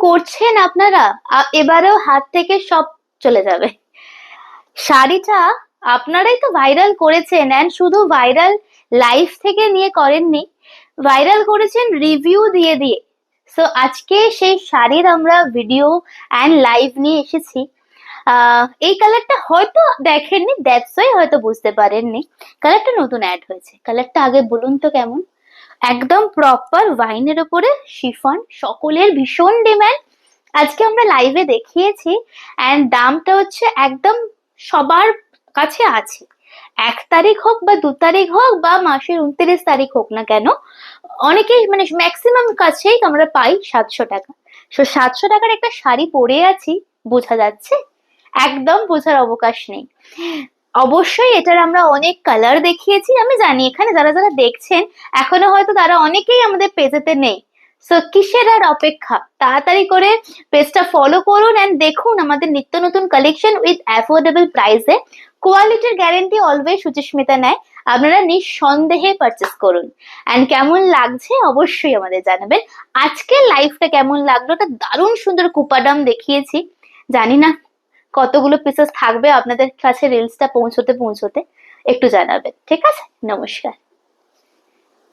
করছেন আপনারা? এবারেও হাত থেকে সব চলে যাবে। শাড়িটা আপনারাই তো ভাইরাল করেছেন, এন্ড শুধু ভাইরাল লাইভ থেকে নিয়ে করেননি, ভাইরাল করেছেন রিভিউ দিয়ে দিয়ে। সো আজকে সেই শাড়ির আমরা ভিডিও অ্যান্ড লাইভ নিয়ে এসেছি। এই কালারটা হয়তো দেখেননি, দ্যাটস ওয়াই হয়তো বুঝতে পারেননি। কালারটা নতুন অ্যাড হয়েছে। কালারটা আগে বলুন তো কেমন। একদম প্রপার ওয়াইনের উপরে শিফন, সকলের ভীষণ ডিমান্ড। আজকে আমরা লাইভে দেখিয়েছি, অ্যান্ড দামটা হচ্ছে একদম সবার কাছে আছে। 1 তারিখ হোক বা 2 তারিখ হোক বা মাসের 29 তারিখ হোক না কেন, অনেকেই মানে ম্যাক্সিমাম কাছেই আমরা পাই 700 টাকা। 700 টাকার একটা শাড়ি পরে আছি, বোঝা যাচ্ছে? একদম বোঝার অবকাশ নেই। অবশ্যই এটার আমরা অনেক কালার দেখিয়েছি। আমি জানি এখানে যারা যারা দেখছেন এখনো হয়তো তারা অনেকেই আমাদের পেজেতে নেই। সো কিসের আর অপেক্ষা, তাড়াতাড়ি করে পেজটা ফলো করুন এন্ড দেখুন আমাদের নিত্য নতুন কালেকশন উইথ অ্যাফোর্ডেবল প্রাইসে। কোয়ালিটির গ্যারেন্টি অলওয়েজ সুচিস্মিতা নেয়। আপনারা নিঃসন্দেহে পারচেস করুন। এন্ড কেমন লাগছে অবশ্যই আমাদের জানাবেন। আজকের লাইফটা কেমন লাগলো, একটা দারুণ সুন্দর কুপাডাম দেখিয়েছি। জানি না কতগুলো পিসেস থাকবে আপনাদের কাছে রিলসটা পৌঁছতে পৌঁছতে, একটু জানাবেন। ঠিক আছে, নমস্কার।